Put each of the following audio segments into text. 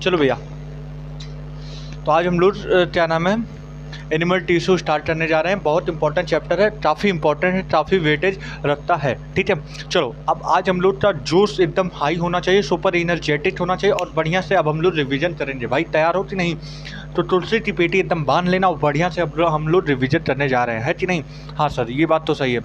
चलो भैया, तो आज हम लोग क्या नाम है, एनिमल टिश्यू स्टार्ट करने जा रहे हैं। बहुत इंपॉर्टेंट चैप्टर है, काफ़ी इंपॉर्टेंट है, काफ़ी वेटेज रखता है। ठीक है, चलो अब आज हम लोग का जोश एकदम हाई होना चाहिए, सुपर एनर्जेटिक होना चाहिए और बढ़िया से अब हम लोग रिवीजन करेंगे। भाई तैयार हो कि नहीं? तो तुलसी की पेटी एकदम बांध लेना और बढ़िया से अब हम लोग रिवीजन करने जा रहे हैं, है कि नहीं? हाँ सर, ये बात तो सही है।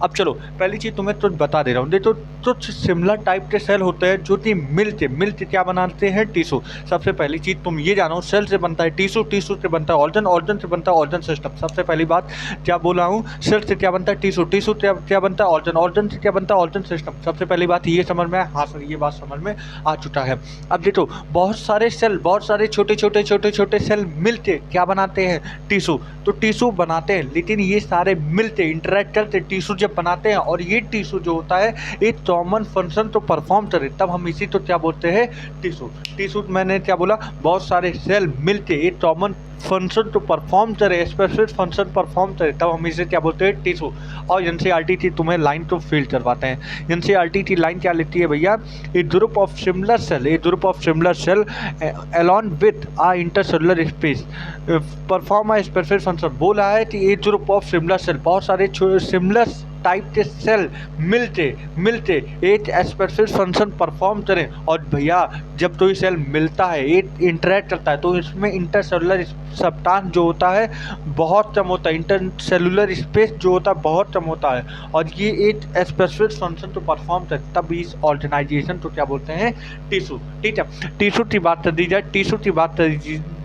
अब चलो पहली चीज़ तुम्हें तो बता दे रहा हूँ। देखो कुछ सिमिलर टाइप के सेल होते हैं जो कि मिलके क्या बनाते हैं, टिश्यू। सबसे पहली चीज़ तुम ये जानो, सेल से बनता है टिश्यू, टिश्यू से बनता है ऑर्गन, ऑर्गन से बनता है ऑर्गन सिस्टम। सबसे पहली बात क्या बोला हूँ, सेल से क्या बनता है, टिश्यू, टिश्यू से क्या बनता है, ऑर्गन, ऑर्गन से क्या बनता है, ऑर्गन सिस्टम। सबसे पहली बात ये समझ में है? हाँ सर, ये बात समझ में आ चुका है। अब देखो बहुत सारे सेल, बहुत सारे छोटे छोटे सेल मिलके क्या बनाते हैं, टिश्यू। तो टिश्यू बनाते हैं, लेकिन ये सारे मिलते इंटरेक्ट करते टिश्यू जब बनाते हैं, और ये टिश्यू जो होता है एक कॉमन फंक्शन तो परफॉर्म करे, तब हम इसी तो क्या बोलते हैं, टिश्यू। टिश्यू मैंने क्या बोला, बहुत सारे सेल मिलके एक कॉमन फंक्शन तो परफॉर्म करे, स्पेसिफिक फंक्शन परफॉर्म करे, तब हम इसे क्या बोलते हैं, टिश्यू। और एनसीईआरटी की तुम्हें लाइन तो फील करवाते हैं। एनसीईआरटी की लाइन क्या लिखती है भैया, a group of similar cell, a group of similar cell along with a intercellular space perform a specific function. बोला है कि a group of similar cell, बहुत सारे सिमिलर टाइप के सेल मिलते एक स्पेसिफिक फंक्शन परफॉर्म करें। और भैया जब कोई सेल मिलता है, एक इंटरेक्ट करता है, तो इसमें इंटरसेलुलर सब्सटेंस जो होता है बहुत कम होता है, इंटरसेलुलर स्पेस जो होता है बहुत कम होता है, और ये एक स्पेसिफिक फंक्शन तो परफॉर्म करता है, तब इस ऑर्गेनाइजेशन को क्या बोलते हैं, टिश्यू। ठीक है, टिश्यू की बात कर दी जाए, टिश्यू की बात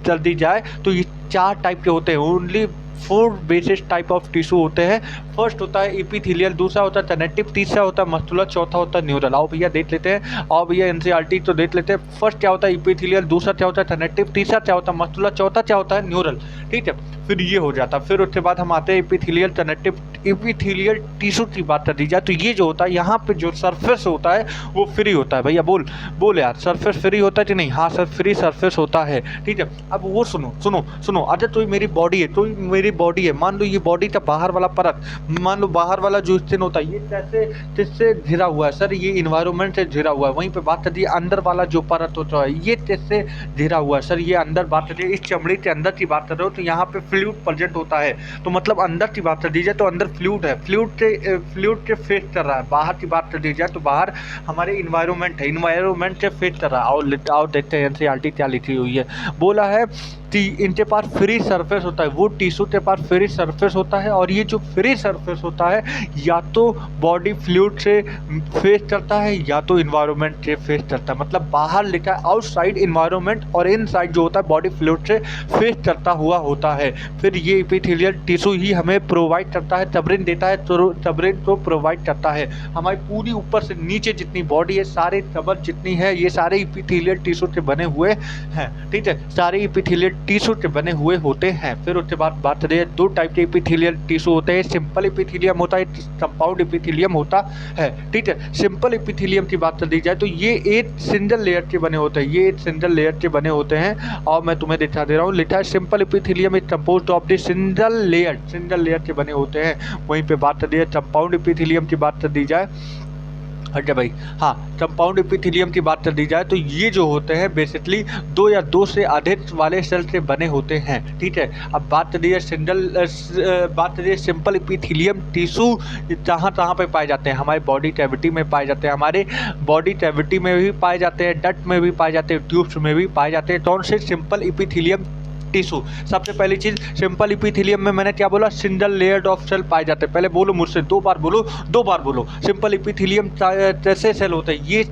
कर दी जाए तो ये 4 टाइप के होते हैं। Only 4 basis type of tissue होते हैं। फर्स्ट होता है एपिथेलियल, दूसरा होता है कनेक्टिव, तीसरा होता है मस्कुलर, चौथा होता है न्यूरल। आओ भैया देख लेते हैं, आओ भैया एनसीईआरटी तो देख लेते हैं। फर्स्ट क्या होता है, एपिथेलियल, दूसरा क्या होता है कनेक्टिव, तीसरा क्या होता है मस्कुलर, चौथा क्या होता है न्यूरल। ठीक है, फिर ये हो जाता है। फिर उसके बाद हम आते हैं एपिथेलियल, कनेक्टिव, एपिथेलियल टिश्यू की बात कर दी जाए तो ये जो होता है यहाँ पे जो सरफेस होता है वो फ्री होता है। भैया बोल यार, सरफेस फ्री होता है कि नहीं? हाँ सर, फ्री सरफेस होता है। ठीक है, अब वो सुनो, अच्छा तो मेरी बॉडी है, तो मेरी बॉडी है, मान लो ये बॉडी का बाहर वाला परत, मान लो बाहर वाला जो स्किन होता है ये कैसे किससे घिरा हुआ है सर, ये इन्वायरमेंट से घिरा हुआ है। वहीं पे बात करती है अंदर वाला जो परत होता है ये कैसे घिरा हुआ है सर, ये अंदर बात करती है, इस चमड़ी के अंदर की बात कर रहे हो तो यहाँ पे फ्लूइड प्रेजेंट होता है। तो मतलब अंदर की बात कर दी जाए तो अंदर फ्लूइड है, फ्लूइड के फेस कर रहा है। बाहर की बात कर दी जाए तो बाहर हमारे इन्वायरमेंट है, इन्वायरमेंट से फेस कर रहा है। आओ देखते हैं एनसीईआरटी क्या लिखी हुई है। बोला है कि इनके पास फ्री सरफेस होता है, वो टिश्यू के पास फ्री सरफेस होता है, और ये जो फ्री सरफेस होता है या तो बॉडी फ्लूइड से फेस करता है या तो इन्वायरमेंट से फेस करता है। मतलब बाहर लिखा है आउटसाइड इन्वायरमेंट और इनसाइड जो होता है बॉडी फ्लूइड से फेस करता हुआ होता है। फिर ये एपिथेलियल टिश्यू ही हमें प्रोवाइड करता है, टबरिन देता है, तो टबरिन को प्रोवाइड करता है। हमारी पूरी ऊपर से नीचे जितनी बॉडी है, सारे टबर जितनी है, ये सारे एपिथेलियल टिश्यू से बने हुए हैं। ठीक है, सारे एपिथेलियल टिश्यू से बने हुए होते हैं। फिर उसके बाद बात करें, 2 टाइप के एपिथेलियल टिश्यू होते हैं, सिंपल एपिथेलियम होता है, कंपाउंड एपिथेलियम होता है। ठीक है, सिंपल एपिथेलियम की बात कर दी जाए तो ये एक सिंगल लेयर के बने होते हैं, ये एक सिंगल लेयर के बने होते हैं। और मैं तुम्हें दिखा दे रहा हूँ, लिखा है simple epithelium is composed of the single layer के बने होते हैं। वहीं पे बात कर दी जाए कंपाउंड एपिथेलियम की बात कर दी जाए, अच्छा भाई, हाँ कंपाउंड एपिथेलियम की बात कर दी जाए तो ये जो होते हैं बेसिकली 2 या 2 से अधिक वाले सेल से बने होते हैं। ठीक है, अब बात करिए सिंपल एपिथेलियम टिश्यू कहाँ पे पाए जाते हैं, हमारे बॉडी कैविटी में पाए जाते हैं, हमारे बॉडी कैविटी में भी पाए जाते हैं, डक्ट में भी पाए जाते हैं, ट्यूब्स में भी पाए जाते हैं। कौन से? Simple epithelium tissue. सबसे पहली चीज, सिंपल एपिथेलियम में मैंने क्या बोला, सिंगल लेयर्ड ऑफ सेल पाए जाते हैं। पहले बोलो मुझसे, 2 बार बोलो। सिंपल एपिथेलियम कैसे सेल होते हैं, ये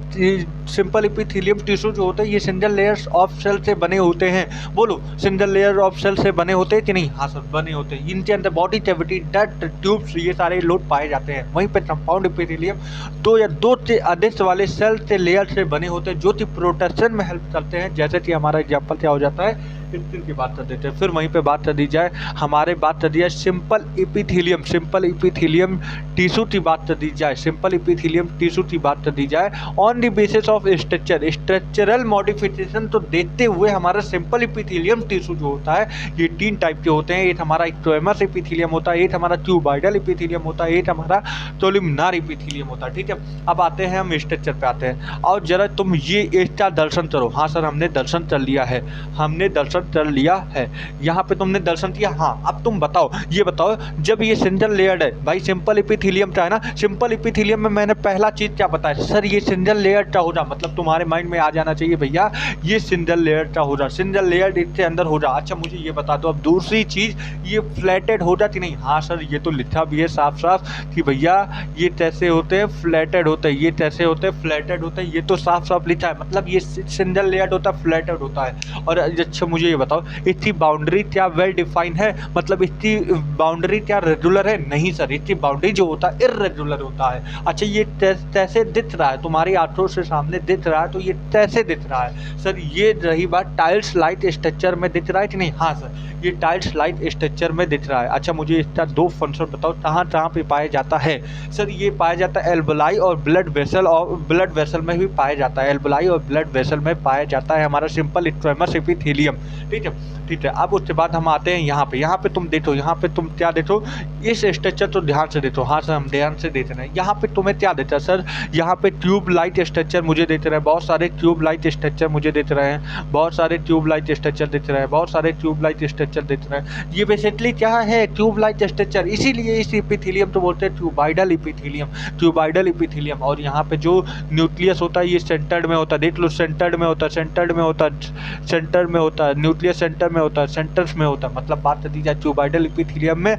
सिंपल एपिथेलियम टिश्यू जो होते हैं ये सिंगल लेयर्स ऑफ सेल से बने होते हैं। बोलो, सिंगल लेयर ऑफ सेल से बने होते हैं कि नहीं? हाँ सर, बने होते हैं। इनके अंदर बॉडी कैविटी, डक्ट, ट्यूब्स ये सारे लोड पाए जाते हैं। वहीं पे कंपाउंड एपिथेलियम 2 या 2 से अधिक वाले सेल से लेयर से बने होते हैं जो कि प्रोटेक्शन में हेल्प करते हैं। जैसे कि हमारा एग्जाम्पल क्या हो जाता है, स्किन की बात कर देते हैं। फिर वहीं पे बात कर दी जाए, हमारे बात कर दी जाए सिंपल इपिथीलियम टिश्यू की बात कर दी जाए, सिंपल इपिथीलियम टिश्यू की बात कर दी जाए on the basis of structural modification तो देखते हुए हमारा सिंपल इपिथीलियम टिश्यू जो होता है ये 3 टाइप के होते हैं। एक हमारा स्क्वेमस इपिथीलियम होता है, एक हमारा ट्यूबाइडल इपिथीलियम होता है, एक हमारा कोलुमिनार इपिथीलियम होता है। ठीक है, अब आते हैं हम स्ट्रक्चर पे आते हैं और जरा तुम ये इसका दर्शन करो। हाँ सर हमने दर्शन कर लिया है, हमने दर्शन कर लिया है, यहाँ पे तुमने दर्शन किया। हाँ अब तुम बताओ, ये बताओ जब ये सिंगल लेयर्ड है भाई, सिंपल इपिथीलियम का है ना, सिंपल इपिथीलियम में मैंने पहला चीज क्या बताया सर, ये सिंगल लेयर्ड का हो जा, मतलब तुम्हारे माइंड में आ जाना चाहिए भैया ये सिंगल लेयर्ड का हो जा, सिंगल लेयर्ड इसके अंदर हो जा। अच्छा मुझे ये बता दो अब दूसरी चीज, ये फ्लैटेड हो जाती नहीं? हाँ सर ये तो लिखा भी है साफ साफ कि भैया ये कैसे होते हैं, फ्लैटेड होते हैं, ये कैसे होते हैं, फ्लैटेड होते हैं, ये तो साफ साफ लिखा है, मतलब ये सिंगल लेयर्ड होता है, फ्लैटेड होता है। और अच्छा मुझे ये बताओ इसकी बाउंड्री क्या वेल डिफाइंड है, मतलब इसकी बाउंड्री क्या रेगुलर है? नहीं सर, इसकी बाउंड्री जो होता है इर्रेगुलर होता है। अच्छा ये कैसे दिख रहा है, तुम्हारी आंखों से सामने दिख रहा है, तो ये कैसे दिख रहा है सर? ये रही बात टाइल्स लाइट स्ट्रक्चर में दिख रहा है कि नहीं? हाँ सर ये टाइल्स लाइट स्ट्रक्चर में दिख रहा है। अच्छा मुझे इसका 2 फंक्शन बताओ कहाँ कहाँ पे पाया जाता है? सर ये पाया जाता है एल्बुलाई और ब्लड वेसल, और ब्लड वेसल में भी पाया जाता है, एल्बुलाई और ब्लड वेसल में पाया जाता है हमारा सिंपल स्क्वेमस एपिथेलियम। ठीक है ठीक है, अब उसके बाद हम आते हैं यहाँ पे तुम देखो, यहाँ पे तुम क्या देखो, इस स्ट्रक्चर तो ध्यान से देखो। हाँ सर हम ध्यान से देख रहे हैं। यहाँ पे तुम्हें क्या देता है सर, यहाँ पे ट्यूब लाइट स्ट्रक्चर मुझे देते रहे, बहुत सारे ट्यूब लाइट स्ट्रक्चर मुझे देते रहे हैं, बहुत सारे ट्यूब लाइट स्ट्रक्चर देते रहे, बहुत सारे ट्यूब लाइट स्ट्रक्चर देते रहे। ये बेसिकली क्या है, ट्यूब लाइट स्ट्रक्चर, इसीलिए इस इपिथेलियम तो बोलते हैं ट्यूबाइडल इपिथेलियम, ट्यूबाइडल इपिथेलियम। और यहाँ पे जो न्यूक्लियस होता है ये सेंटर्ड में होता है, देख लो सेंटर्ड में होता है, सेंटर्ड में होता है, सेंटर में होता है, न्यूक्लियस सेंटर में होता है, सेंटर्स में होता है। मतलब बात कर दी जाए ट्यूबाइडल इपिथेलियम में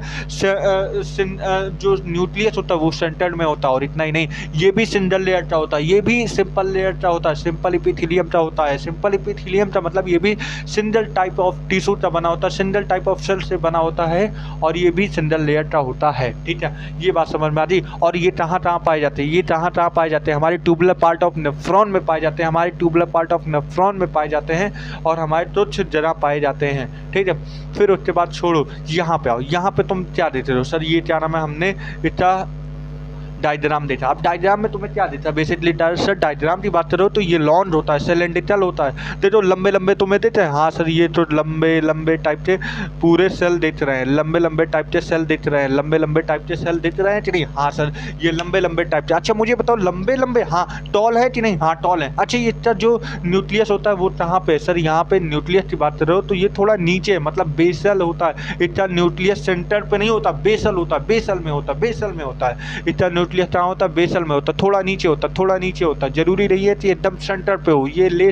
जो न्यूक्लियस होता है वो सेंटर्ड में होता है। और इतना ही नहीं, ये भी सिंगल लेयर का होता है, ये भी सिंपल लेयर का होता है, सिंपल इपिथेलियम का होता है। सिंपल इपिथेलियम का मतलब ये भी सिंगल टाइप ऑफ टिश्यू का बना होता है, सिंगल टाइप ऑफ सेल से बना होता है, और ये भी सिंगल लेयर का होता है। ठीक है, ये बात समझ में आ रही। और ये कहाँ पाए जाते हैं, ये कहाँ पाए जाते हैं, हमारे ट्यूबुलर पार्ट ऑफ नेफ्रॉन में पाए जाते हैं, हमारे ट्यूबुलर पार्ट ऑफ नेफ्रॉन में पाए जाते हैं, और हमारे तुच्छ जगह पाए जाते हैं। ठीक है, फिर उसके बाद छोड़ो, यहाँ पे आओ। यहाँ पे तुम क्या देते हो सर, ये क्या नाम है, हमने इतना डायग्राम देखा। अब डायग्राम में तुम्हें क्या देता है, बेसिकली सर डायग्राम की बात करो तो ये लॉन्ग होता है, सिलेंड्रिकल होता है, देखो लंबे लंबे तुम्हें देते हैं। हाँ सर ये तो लंबे लंबे टाइप के पूरे सेल दिख रहे हैं, लंबे लंबे टाइप के सेल दिख रहे हैं, लंबे लंबे टाइप के सेल दिख रहे हैं कि नहीं? हाँ सर ये लंबे लंबे टाइप के। अच्छा मुझे बताओ लंबे लंबे, हाँ टॉल है कि नहीं? हाँ टॉल है। अच्छा ये जो न्यूक्लियस होता है वो कहाँ पे सर, यहाँ पे न्यूक्लियस की बात कर रहे हो तो ये थोड़ा नीचे, मतलब बेसल होता है। इसका न्यूक्लियस सेंटर पे नहीं होता, बेसल होता है, बेसल में होता है, बेसल में होता है। इसका न्यूक्लियस कहाँ होता है, बेसल में होता है, थोड़ा नीचे होता है, थोड़ा नीचे होता है, जरूरी नहीं है कि एकदम सेंटर पे हो, ये ले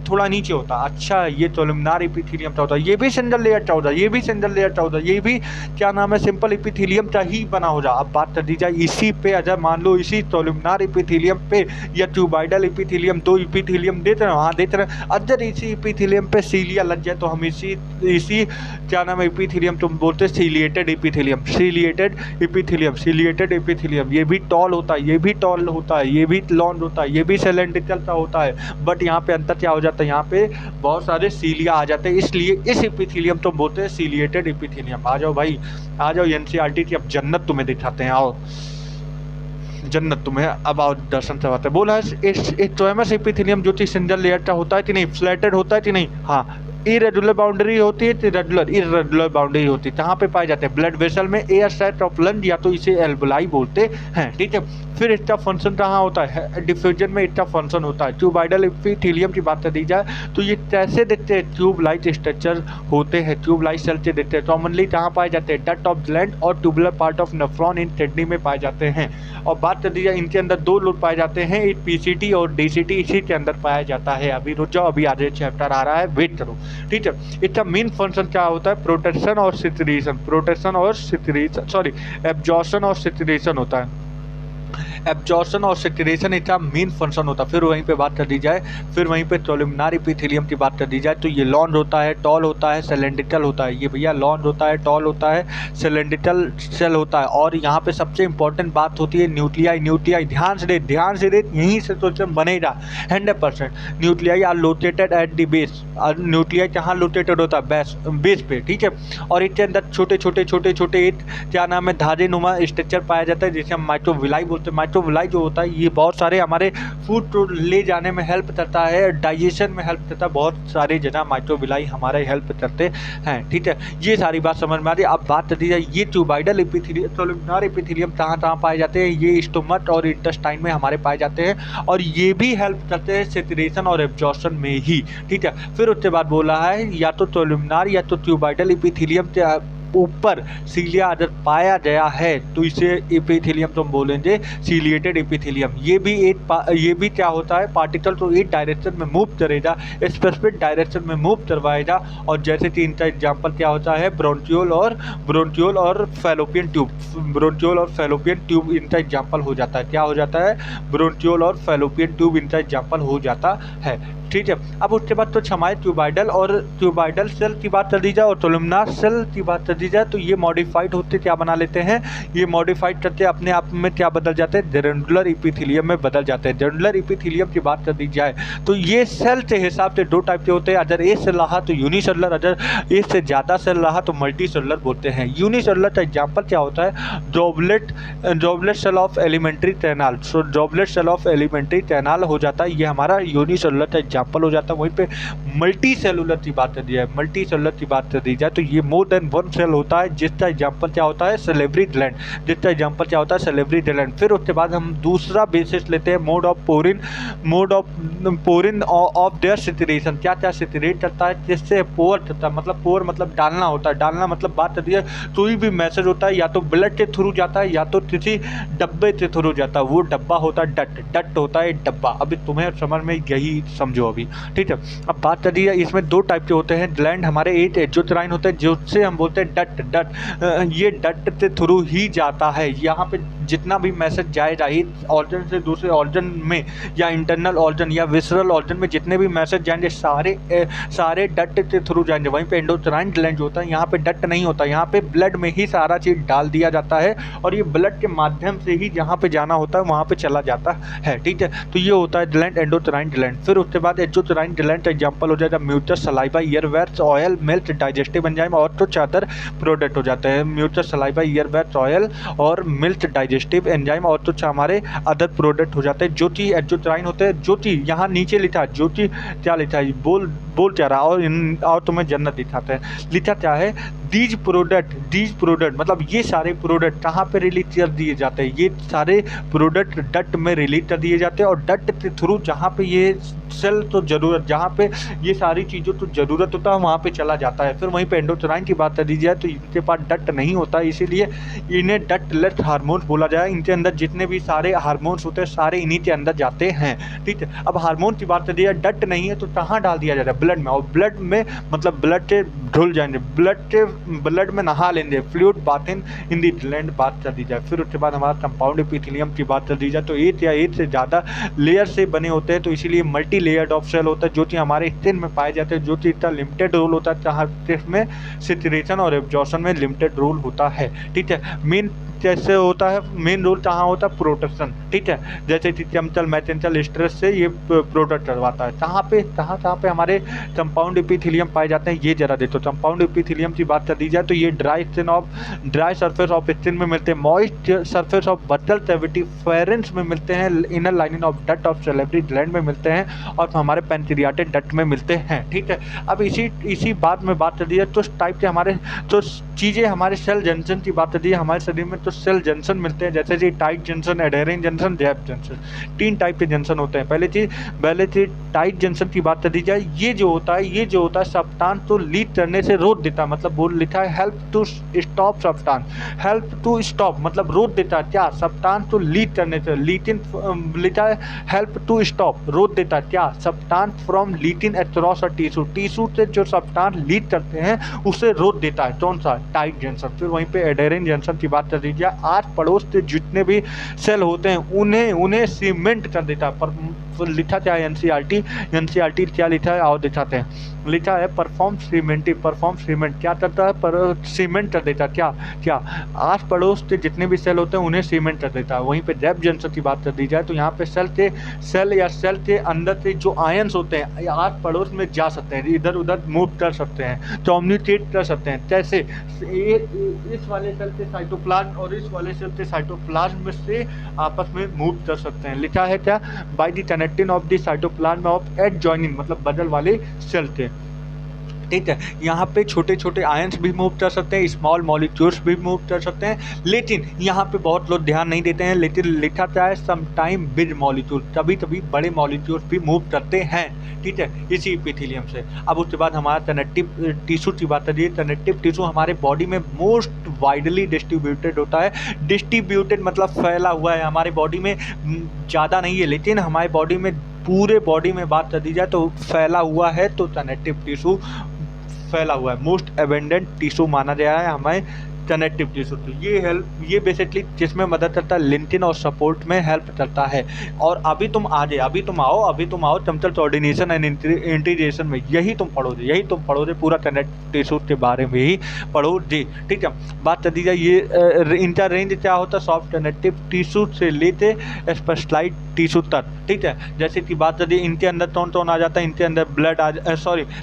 थोड़ा नीचे होता है। अच्छा ये कोलुमिनार एपिथेलियम का होता है, ये भी सिंगल लेयर का होता है, ये भी सिंगल लेयर का होता है, ये भी क्या नाम है सिंपल एपिथेलियम का ही बना हो जाए। अब बात कर दी जाए इसी पे, अगर मान लो इसी कोलुमिनार एपिथेलियम पे या ट्यूबाइडल एपिथेलियम, 2 एपिथेलियम देते रहे, हाँ देते रहे, अगर इसी एपिथेलियम पे सीलिया लग जाए तो हम इसी क्या नाम है एपिथेलियम तुम बोलते हैं ciliated epithelium, ciliated epithelium, ciliated epithelium. ये भी टॉल होता है, ये भी टॉल होता है, ये भी लॉन्ग होता है, ये भी सिलेंड्रिकल का होता है, बट यहाँ पे अंतर क्या हो जाता है, यहाँ पे बहुत सारे सीलिया आ जाते हैं, इसलिए इस एपिथेलियम तो बोलते हैं सीलिएटेड एपिथेलियम। आ जाओ भाई, आ जाओ एनसीईआरटी की अब जन्नत तुम्हें दिखाते हैं, आओ जन्नत तुम्हें। अब आओ दर्शन करवाते हैं। बोला इस स्क्वेमस एपिथेलियम जो चीज सिंगल लेयर का होता है कि नहीं, फ्लैटेड होता है कि नहीं? हाँ इरेगुलर बाउंड्री होती है, इरेगुलर बाउंड्री होती है। कहाँ पे पाए जाते हैं, ब्लड वेसल में, एयर साइट ऑफ लंग, या तो इसे एल्बुलाई बोलते हैं। ठीक है, फिर इसका फंक्शन कहाँ होता है, डिफ्यूजन में इसका फंक्शन होता है। ट्यूबाइडल एपिथेलियम की बात कर दी जाए तो ये कैसे देखते हैं, ट्यूब लाइट स्ट्रक्चर होते हैं, ट्यूब लाइट सेल से देखते हैं। कॉमनली कहाँ पाए जाते हैं, डक्ट ऑफ ग्लैंड और tubular part of nephron in kidney में पाए जाते हैं। और बात कर दी जाए इनके अंदर 2 लोग पाए जाते हैं, एक पीसीटी और डीसीटी, इसी के अंदर पाया जाता है। अभी रुक जाओ, अभी आगे चैप्टर आ रहा है, वेट करो। ठीक है, इसका मेन फंक्शन क्या होता है, प्रोटेक्शन और सिक्रीशन, प्रोटेक्शन और सिक्रीशन, सॉरी एब्जॉर्प्शन और सिक्रीशन होता है। एब्जॉर्प्शन और सेक्रेशन इसका मेन फंक्शन होता है। फिर वहीं पे बात कर दी जाए, फिर वहीं पे कोलुमिनार एपिथेलियम की बात कर दी जाए तो ये लॉन्ज होता है, टॉल होता है, सिलेंड्रिकल होता है। ये भैया लॉन्ज होता है, टॉल होता है, सिलेंड्रिकल सेल होता है। और यहाँ पे सबसे इंपॉर्टेंट बात होती है न्यूक्लियाई। न्यूक्लियाई ध्यान से दे, यहीं से तो बनेगा 100%। Nuclei are located at the base. Nuclei कहाँ लोकेटेड होता है? बेस पे, ठीक है। और इसके अंदर छोटे छोटे क्या नाम है, धाजेनुमा स्ट्रक्चर पाया जाता है जिसे हम माइक्रोविलाई बोलते हैं। माइक्रोविलाई जो होता है ये बहुत सारे हमारे फूड को ले जाने में हेल्प करता है, डाइजेशन में हेल्प करता है। बहुत सारे जगह माइक्रोविलाई हमारे हेल्प करते हैं, ठीक है। ये सारी बात समझ में आ रही है। अब बात कर दी जाए ये ट्यूबाइडल एपिथेलियम, कोलुमिनार एपिथेलियम कहाँ पाए जाते हैं? ये स्टोमक और इंटेस्टाइन में हमारे पाए जाते हैं और ये भी हेल्प करते हैं सेक्रेशन और एब्जॉर्प्शन में ही, ठीक है। फिर उसके बाद बोला है या तो कोलुमिनार या तो ट्यूबाइडल एपिथेलियम ऊपर सीलिया अगर पाया गया है तो इसे एपिथेलियम तो हम बोलेंगे सीलिएटेड एपिथेलियम। ये भी क्या होता है, पार्टिकल तो एक डायरेक्शन में मूव करेगा, स्पेसिफिक डायरेक्शन में मूव करवाएगा। और जैसे कि इनका एग्जांपल क्या होता है, ब्रोंचियोल और फैलोपियन ट्यूब। ब्रोंचियोल और फैलोपियन ट्यूब इनका एग्जांपल हो जाता है। क्या हो जाता है? ब्रोंचियोल और फैलोपियन ट्यूब इनका एग्जांपल हो जाता है, ठीक है। अब उसके बाद तो हमारे ट्यूबाइडल सेल की बात कर दी जाए और कोलुमिनार सेल की बात कर दी जाए तो ये मॉडिफाइड होते क्या बना लेते हैं, ये मॉडिफाइड करके अपने आप में क्या बदल जाते हैं, ग्रैन्युलर एपिथेलियम में बदल जाते हैं। ग्रैन्युलर एपिथेलियम की बात कर दी जाए तो ये सेल के हिसाब से दो टाइप के होते हैं। अगर एक सेल रहा तो यूनिसेलुलर, अगर एक से ज़्यादा सेल रहा तो मल्टी सेलुलर बोलते हैं। यूनिसेलुलर का एग्जाम्पल क्या होता है, goblet cell of alimentary canal. So goblet cell of alimentary canal हो जाता है, ये हमारा यूनिसेलुलर का एग्जाम्पल हो जाता है। वहीं पे मल्टी सेलुलर की बात कर दी जाए, मल्टी सेलुलर की बात कर दी जाए तो ये मोर देन वन सेल होता है जिसका एग्जाम्पल क्या होता है, सेलेब्री ग्लैंड। जिसका एग्जाम्पल क्या होता है, सेलेब्री ग्लैंड। फिर उसके बाद हम दूसरा बेसिस लेते हैं mode of porin of their secretion. क्या क्या सेक्रेट करता है, जिससे पोर करता है, मतलब पोर मतलब डालना होता है। डालना मतलब बात कर दी जाए कोई भी मैसेज होता है या तो ब्लड के थ्रू जाता है या तो किसी डब्बे के थ्रू जाता है। वो डब्बा होता है डट होता है डब्बा। अभी तुम्हें समझ में यही समझो अभी, ठीक है। अब बात कर दी जाए इसमें दो टाइप के होते हैं ग्लैंड हमारे, एक एक्सोक्राइन होते हैं जिससे हम बोलते हैं डट। ये डट के थ्रू ही जाता है। यहाँ पे जितना भी मैसेज जाएगा एक ऑर्गन से दूसरे ऑर्गन में या इंटरनल ऑर्गन या विसरल ऑर्गन में जितने भी मैसेज जाएंगे सारे डट के थ्रू जाएंगे। वहीं पे एंडोक्राइन ग्लैंड जो होता है यहाँ पे डट नहीं होता, यहाँ पे ब्लड में ही सारा चीज़ डाल दिया जाता है और ये ब्लड के माध्यम से ही जहाँ पे जाना होता है वहाँ पे चला जाता है, ठीक है। तो ये होता है ग्लैंड, एंडोक्राइन ग्लैंड। फिर उसके बाद एक्सोक्राइन ग्लैंड का एग्जाम्पल हो जाएगा mucus, saliva, earwax, oil, milk, digestive enzyme और तो चादर प्रोडक्ट हो जाते हैं। म्यूचस, सलाइवा, ईयरवेट्स, ऑयल और मिल्क, डाइजेस्टिव एंजाइम और तो हमारे अदर प्रोडक्ट हो जाते हैं जो कि एक्सोक्राइन होते हैं। जो कि यहाँ नीचे लिखा है, जो कि क्या लिखा है, बोल क्या रहा और तुम्हें जन्नत दिखाते हैं। लिखा क्या है, दीज प्रोडक्ट मतलब ये सारे प्रोडक्ट कहाँ पे रिलीज कर दिए जाते हैं, ये सारे प्रोडक्ट डट में रिलीज कर दिए जाते हैं और डट के थ्रू जहाँ पे ये सेल तो जरूरत, जहाँ पे ये सारी चीज़ों तो ज़रूरत होता है वहाँ पे चला जाता है। फिर वहीं पे एंडोक्राइन की बात कर दी जाए तो इनके पास डट नहीं होता, इसीलिए इन्हें डट लेस हार्मोन्स बोला जाए। इनके अंदर जितने भी सारे हार्मोन्स होते हैं सारे इन्हीं के अंदर जाते हैं, ठीक है। अब हार्मोन की बात कर दी जाए, डट नहीं है तो कहाँ डाल दिया जाता है, ब्लड में। और ब्लड में मतलब ब्लड के धुल जाएंगे, ब्लड में नहा लेंगे, फ्लूइड बाथिंग इन दी ग्लैंड बात कर दी जाए। फिर उसके बाद हमारा कंपाउंड एपिथेलियम की बात कर दी जाए तो एक या एक से ज़्यादा लेयर से बने होते हैं, तो इसीलिए मल्टी लेयर्ड ऑफ सेल होता है जो कि हमारे स्किन में पाए जाते हैं, जो कि इसका लिमिटेड रोल होता है, जहाँ जिसमें सेक्रेशन और एब्जॉर्प्शन में लिमिटेड रोल होता है, ठीक है। मेन कैसे होता है, मेन रोल कहाँ होता है, प्रोटेक्शन, ठीक है। जैसे चमचल मैथेंचल स्ट्रेस से ये प्रोटेक्ट करवाता है। कहाँ पे हमारे कंपाउंड एपिथेलियम पाए जाते हैं, ये जरा देखो। कंपाउंड एपिथेलियम की बात कर दी जाए तो ये ड्राई सरफेस ऑफ स्किन में मिलते हैं, moist surface of buccal cavity pharynx में मिलते हैं, inner lining of duct of salivary gland में मिलते हैं और हमारे पेंक्रियाटिक डक्ट में मिलते हैं, ठीक है। अब इसी बात में बात कर दी जाए तो टाइप के हमारे तो चीज़ें हमारे सेल जंक्शन की बात कर दी है, हमारे शरीर में तो सेल जंक्शन मिलते हैं, जैसे कि tight junction, aiding junction, gap junction. 3 type के जंक्शन होते हैं। पहले चीज टाइट जंक्शन की बात कर दी जाए, ये जो होता है सब्सटेंस तो लीड करने से रोक देता है, मतलब बोल लिखा है help to stop substance, help to stop मतलब रोक देता है क्या, सब्सटेंस तो लीड करने से, लिखा है हेल्प टू स्टॉप, रोक देता है क्या, substance from leaking across a tissue से जो सब्सटेंस लीड करते हैं उसे रोक देता है, कौन सा, टाइट जंक्शन। फिर वहीं पे एडेरिंग जंक्शन की बात कर दीजिए दिया, आस पड़ोस के जितने भी सेल होते हैं उन्हें सीमेंट कर देता है। पर लिखा क्या है एनसीईआरटी क्या लिखा है आओ दिखाते हैं। लिखा है परफॉर्म सीमेंट क्या करता है, पर सीमेंट कर देता है। क्या आस पड़ोस के जितने भी सेल होते हैं उन्हें सीमेंट कर देता है। वहीं पे डेप्थ जंक्शन की बात कर दी जाए तो यहाँ पे सेल के अंदर से जो आयंस होते हैं आस पड़ोस में जा सकते हैं, इधर उधर मूव कर सकते हैं, कम्युनिकेट कर सकते हैं। जैसे इस वाले सेल से साइटोप्लाज्म और इस वाले सेल से साइटोप्लाज्म से आपस में मूव कर सकते हैं। लिखा है क्या, by the connecting of the cytoplasm of adjoining, मतलब बगल वाले सेल के। ठीक है, यहाँ पे छोटे छोटे आयंस भी मूव कर सकते हैं, स्मॉल मॉलिक्यूल्स भी मूव कर सकते हैं, लेकिन यहाँ पे बहुत लोग ध्यान नहीं देते हैं। लेकिन लिखा क्या है, समटाइम बिग मॉलिक्यूल, कभी कभी बड़े मॉलिक्यूल्स भी मूव करते हैं। ठीक है, इसी इपिथेलियम से। अब उसके बाद हमारा कनेक्टिव टिश्यू की बात करिए। कनेक्टिव टिश्यू हमारे बॉडी में मोस्ट वाइडली डिस्ट्रीब्यूटेड होता है। डिस्ट्रीब्यूटेड मतलब फैला हुआ है, हमारे बॉडी में ज़्यादा नहीं है, लेकिन हमारे बॉडी में पूरे बॉडी में बात कर दी जाए तो फैला हुआ है। तो कनेक्टिव टिश्यू फैला हुआ है, मोस्ट एबेंडेंट टिश्यू माना गया है हमें कनेक्टिव टिश्यू। तो ये बेसिकली जिसमें मदद करता है लिंकिंग और सपोर्ट में हेल्प करता है। और अभी तुम आओ चमचल कोऑर्डिनेशन एंड इंटीग्रेशन में यही तुम पढ़ोगे पूरा कनेक्टिव टिश्यू के बारे में ही पढ़ोगे। ठीक है, बात कर दी जाए ये इनका रेंज क्या होता है, सॉफ्ट कनेक्टिव टिश्यू से लेते स्पेशलाइज्ड टिश्यू तक। ठीक है, जैसे कि बात कर दी इनके अंदर कौन आ जाता है, इनके अंदर ब्लड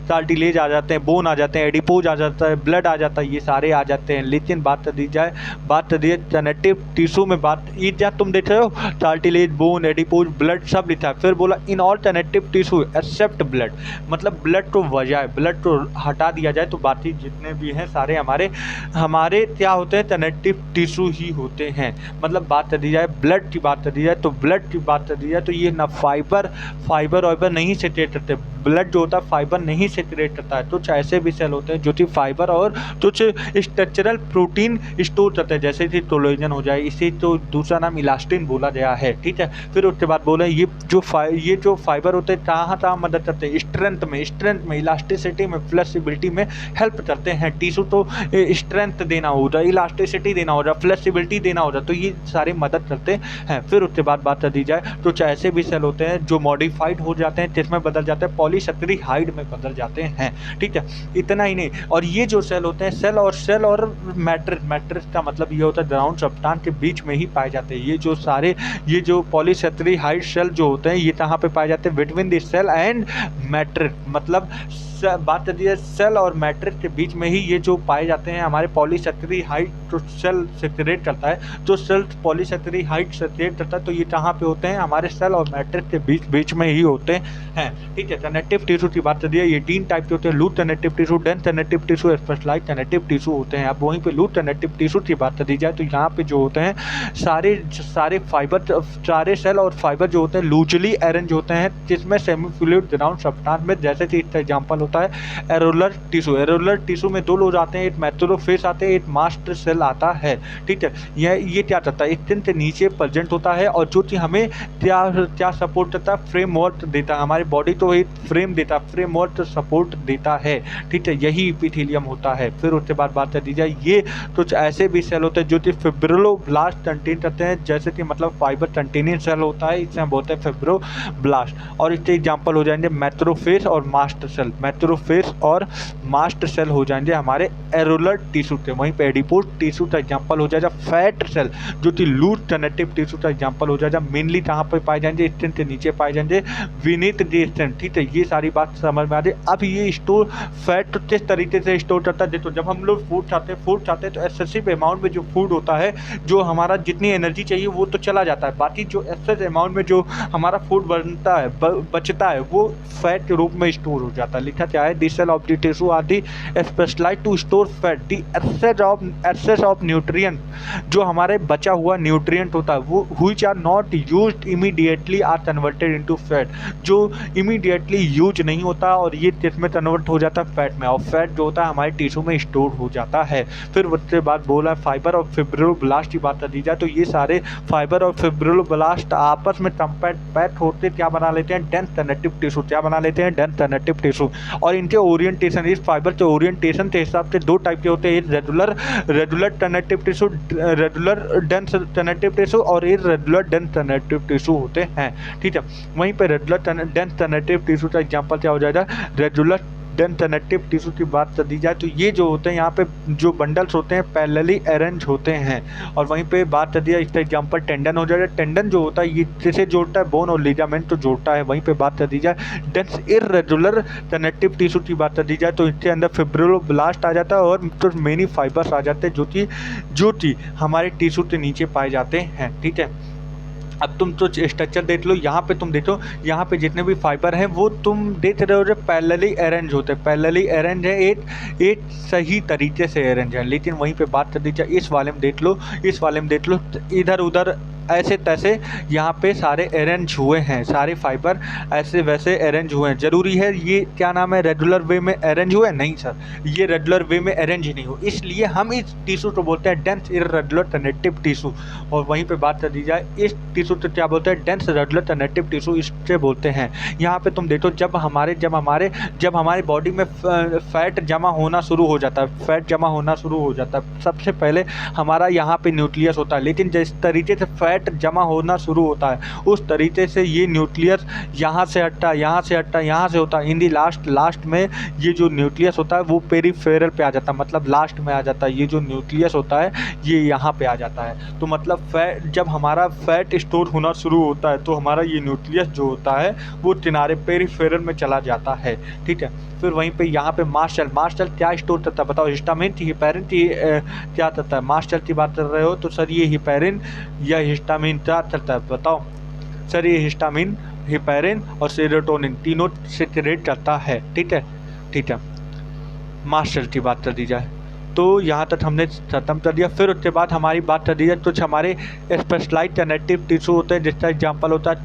कार्टिलेज आ जाते हैं, बोन आ जाते हैं, एडिपोज आ जाता है, ब्लड आ जाता है, ये सारे आ जाते हैं। लेकिन बात कर दी जाए कनेक्टिव टिश्यू में क्या तुम देख रहे हो, कार्टिलेज, बोन, एडिपोज, ब्लड सब लिखा है। फिर बोला in all connective tissue except blood, मतलब ब्लड को बजाय ब्लड को हटा दिया जाए तो बाकी जितने भी हैं सारे हमारे क्या होते हैं, कनेक्टिव टिश्यू ही होते हैं। मतलब बात कर दी जाए ब्लड की बात कर दी जाए तो ये ना फाइबर नहीं सेक्रेट करते। ब्लड जो होता है फाइबर नहीं सेक्रेट करता है। कुछ ऐसे भी सेल होते हैं जो कि फाइबर और कुछ स्ट्रक्चरल प्रोटीन स्टोर करते हैं, जैसे कि कोलेजन हो जाए, इसे तो दूसरा नाम इलास्टिन बोला गया है। ठीक है, फिर उसके बाद बोले ये जो फाइबर होते हैं कहाँ मदद करते हैं, स्ट्रेंथ में, इलास्टिसिटी में, फ्लेक्सिबिलिटी में हेल्प करते हैं। टिश्यू तो स्ट्रेंथ देना होगा, इलास्टिसिटी देना होगा, फ्लेक्सिबिलिटी देना होगा, तो ये सारे मदद करते हैं। फिर उसके बाद बात कर दी जाए तो ऐसे भी सेल होते हैं जो मॉडिफाइड हो जाते हैं, जिसमें बदल जाते हैं पॉलीसेकेराइड में बदल जाते हैं। ठीक है, इतना ही नहीं, और ये जो सेल होते हैं सेल और मैट्रिक्स का मतलब ये होता है ग्राउंड सब्सटेंस के बीच में ही पाए जाते हैं। ये जो पॉलीसेकेराइड सेल जो होते हैं ये कहाँ पे पाए जाते हैं, between the cell and matrix, मतलब बात कर दी है सेल और मैट्रिक्स के बीच में ही ये जो पाए जाते हैं। हमारे पॉलीसेकेराइड जो सेल सेक्रेट करता है, जो सेल पॉलीसेकेराइड सेक्रेट करता है, तो ये कहाँ पे होते हैं, हमारे सेल और मैट्रिक्स के बीच में ही होते हैं। ठीक है, कनेक्टिव टिश्यू की बात कर दी है, ये 3 टाइप के होते हैं, loose connective tissue, dense connective tissue, specialised connective tissue होते हैं। अब वहीं पे लूज कनेक्टिव टिश्यू की बात कर दी जाए तो यहाँ पे जो होते हैं सारे फाइबर, सारे सेल और फाइबर जो होते हैं लूजली अरेंज होते हैं, जिसमें सेमी फ्लूइड ग्राउंड सब्सटेंस में, जैसे कि इसका एग्जाम्पल होता है एरोलर टिश्यू में 2 लोग आते हैं, एक मैक्रोफेज आते हैं, एक मास्ट सेल आता है। ठीक है, ये क्या करता है, स्किन के नीचे प्रेजेंट होता है और जो कि हमें क्या सपोर्ट करता है, फ्रेमवर्क देता है। हमारी बॉडी तो एक फ्रेम देता है, फ्रेमवर्क सपोर्ट देता है। ठीक है, यही इपिथेलियम होता है। फिर उसके बाद बात कर दी जाए ये कुछ ऐसे भी सेल होते हैं जो कि फिब्रोब्लास्ट कंटेन करते हैं, जैसे कि मतलब फाइबर कंटेनिंग सेल होता है, इसे हम बोलते हैं फिब्रोब्लास्ट। और इसके एग्जाम्पल हो जाएंगे मैक्रोफेज और मास्ट सेल। मैक्रोफेज और मास्ट सेल हो जाएंगे हमारे एरोलर टिश्यू के। वहीं पे एडिपोज टिश्यू का एग्जाम्पल हो जाएगा फैट सेल, जो कि लूज कनेक्टिव टिश्यू का एग्जाम्पल हो जाएगा। मेनली कहाँ पे पाए जाएंगे, स्टेन के नीचे पाए जाएंगे, विनीत द स्टेन। ठीक है, ये सारी बात समझ में आ जाए। अब ये स्टोर फैट किस तरीके से स्टोर करता है, देखो जब हम लोग फूड खाते हैं तो एक्सेसिव अमाउंट में जो फूड होता है, जो हमारा जितनी एनर्जी चाहिए वो तो चला जाता है, बाकी जो एक्सेस अमाउंट में जो हमारा फूड बचता है वो फैट के रूप में स्टोर हो जाता है। लिखा क्या है, the cell of the tissue are the specialised to store fat, the excess of nutrient, जो हमारे बचा हुआ न्यूट्रिएंट न्यूट्रिएंट होता है वो which are not used immediately are converted into fat, जो इमीडिएटली यूज नहीं होता और ये किसमें कन्वर्ट हो जाता है, फैट में, और फैट जो होता है हमारे टिश्यू में स्टोर हो जाता है। फिर उसके बाद बोला फाइबर और फिब्रिलोब्लास्ट की बात कर दी जाए तो ये सारे फाइबर और फिब्रिलोब्लास्ट आपस में कंपैक्ट होते क्या बना लेते हैं, डेंस कनेक्टिव टिश्यू, क्या बना लेते हैं, डेंस कनेक्टिव टिश्यू। और इनके ओरिएंटेशन, इस फाइबर के ओरिएंटेशन के हिसाब से दो टाइप के होते हैं, regular connective tissue, regular dense connective tissue और इररेगुलर डेंस कनेक्टिव टिश्यू होते हैं। ठीक है, वहीं पे रेगुलर डेंस कनेक्टिव टिश्यू का एग्जांपल क्या हो जाएगा, रेगुलर डेंस कनेक्टिव टिश्यू की बात कर दी जाए तो ये जो होते हैं यहाँ पे जो बंडल्स होते हैं पैरेलली अरेंज होते हैं। और वहीं पे बात कर दिया इसका एग्जांपल टेंडन हो जाएगा, टेंडन जो होता है ये किसे जोड़ता है, बोन और लिगामेंट तो जोड़ता है। वहीं पे बात कर दी जाए डेंस इररेगुलर कनेक्टिव टिश्यू की बात कर दी जाए तो इसके अंदर फिब्रिलोब्लास्ट आ जाता है और तो मेनी फाइबर्स आ जाते हैं जो कि हमारे टिश्यू के नीचे पाए जाते हैं। ठीक है, अब तुम तो स्ट्रक्चर देख लो, यहाँ पे तुम देखो, यहाँ पे जितने भी फाइबर हैं वो तुम देख रहे हो जो पैरेलली अरेंज होते हैं, पैरेलली अरेंज है, एक सही तरीके से अरेंज है। लेकिन वहीं पे बात कर दी जाए इस वाले में देख लो, इस वाले में देख लो, इधर उधर ऐसे तैसे यहाँ पे सारे अरेंज हुए हैं, सारे फाइबर ऐसे वैसे अरेंज हुए हैं। ज़रूरी है ये क्या नाम है, रेगुलर वे में अरेंज हुए? नहीं सर, ये रेगुलर वे में अरेंज ही नहीं हो, इसलिए हम इस टिश्यू को बोलते हैं डेंस इररेगुलर कनेक्टिव टिश्यू। और वहीं पे बात कर दी जाए इस टिश्यू को क्या बोलते हैं, डेंस रेगुलर कनेक्टिव टिश्यू इससे बोलते हैं। यहाँ पे तुम देखो जब हमारे बॉडी में फैट जमा होना शुरू हो जाता है, फैट जमा होना शुरू हो जाता है, सबसे पहले हमारा यहाँ पे न्यूक्लियस होता है, लेकिन जिस तरीके से फैट जमा होना शुरू होता है उस तरीके से ये न्यूक्लियस यहाँ से हटता, यहाँ से हटता, यहाँ से होता है। इन दी लास्ट में ये जो न्यूक्लियस होता है वो पेरिफेरल पे आ जाता है, मतलब लास्ट में आ जाता है। ये जो न्यूक्लियस होता है ये यहाँ पे आ जाता है। तो मतलब फैट, जब हमारा फैट स्टोर होना शुरू होता है तो हमारा ये न्यूक्लियस जो होता है वो किनारे पेरिफेरल में चला जाता है। ठीक है, फिर वहीं पे यहाँ पे मास्ट सेल क्या स्टोर करता है बताओ, हिस्टामिन की, हिपैरिन की, क्या करता है, मास्ट सेल की बात कर रहे हो तो सर ये हिपैरिन या हिस्टामिन क्या करता है बताओ सर, ये हिस्टामिन, हिपैरिन और सेरोटोनिन तीनों सेक्रेट करता है। ठीक है, मास्ट सेल की बात कर दी जाए तो यहाँ तक हमने खत्म कर दिया। फिर उसके बाद हमारी बात कर दी जाए कुछ हमारे स्पेशलाइज्ड कनेक्टिव टिश्यू होते हैं, जिसका एग्जांपल होता है